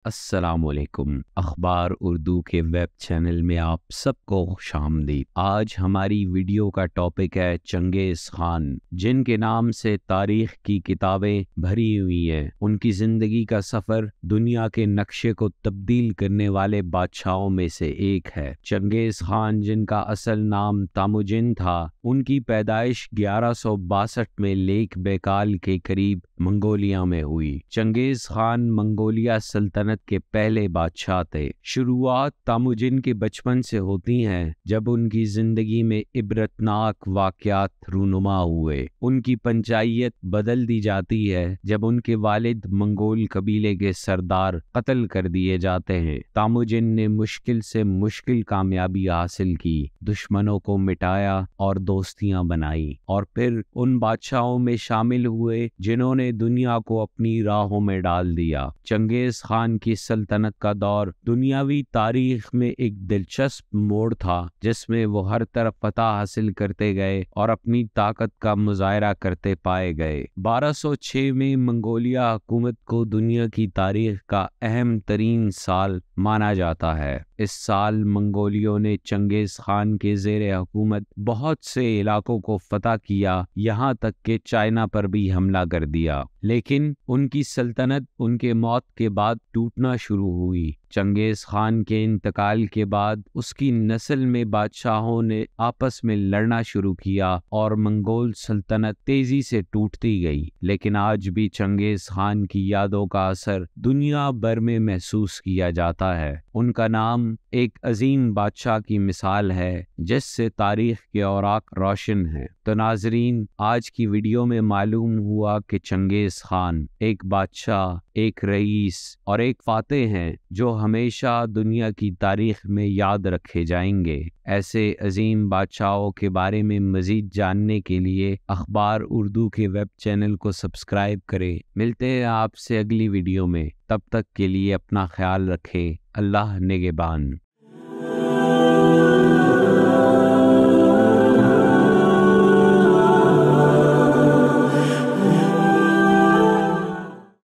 السلام علیکم۔ اخبار اردو کے ویب چینل میں آپ سب کو خوش آمدید۔ آج ہماری ویڈیو کا ٹاپک ہے چنگیز خان، جن کے نام سے تاریخ کی کتابیں بھری ہوئی ہیں۔ ان کی زندگی کا سفر دنیا کے نقشے کو تبدیل کرنے والے بادشاہوں میں سے ایک ہے۔ چنگیز خان، جن کا اصل نام تاموجن تھا، ان کی پیدائش 1162 میں لیک بیکال کے قریب منگولیا میں ہوئی۔ چنگیز خان منگولیا سلطنت کے پہلے بادشاہ تھے۔ شروعات تاموجن کے بچپن سے ہوتی ہیں، جب ان کی زندگی میں عبرتناک واقعات رونما ہوئے۔ ان کی پنچایت بدل دی جاتی ہے جب ان کے والد منگول قبیلے کے سردار قتل کر دیے جاتے ہیں۔ تاموجن نے مشکل سے مشکل کامیابی حاصل کی، دشمنوں کو مٹایا اور دوستیاں بنائی، اور پھر ان بادشاہوں میں شامل ہوئے جنہوں نے دنیا کو اپنی راہوں میں ڈال دیا۔ چنگیز خان کی سلطنت کا دور دنیاوی تاریخ میں ایک دلچسپ موڑ تھا، جس میں وہ ہر طرف فتح حاصل کرتے گئے اور اپنی طاقت کا مظاہرہ کرتے پائے گئے۔ 1206 میں منگولیا حکومت کو دنیا کی تاریخ کا اہم ترین سال مانا جاتا ہے۔ اس سال منگولیوں نے چنگیز خان کے زیر حکومت بہت سے علاقوں کو فتح کیا، یہاں تک کہ چائنا پر بھی حملہ کر دیا، لیکن ان کی سلطنت ان کے موت کے بعد ٹوٹنا شروع ہوئی۔ چنگیز خان کے انتقال کے بعد اس کی نسل میں بادشاہوں نے آپس میں لڑنا شروع کیا اور منگول سلطنت تیزی سے ٹوٹتی گئی، لیکن آج بھی چنگیز خان کی یادوں کا اثر دنیا بھر میں محسوس کیا جاتا ہے۔ ان کا نام ایک عظیم بادشاہ کی مثال ہے جس سے تاریخ کے اوراق روشن ہیں۔ تو ناظرین، آج کی ویڈیو میں معلوم ہوا کہ چنگیز خان ایک بادشاہ، ایک رئیس اور ایک فاتح ہیں جو ہمیشہ دنیا کی تاریخ میں یاد رکھے جائیں گے۔ ایسے عظیم بادشاہوں کے بارے میں مزید جاننے کے لیے اخبار اردو کے ویب چینل کو سبسکرائب کریں۔ ملتے ہیں آپ سے اگلی ویڈیو میں، تب تک کے لیے اپنا خیال رکھیں۔ اللہ نگہبان۔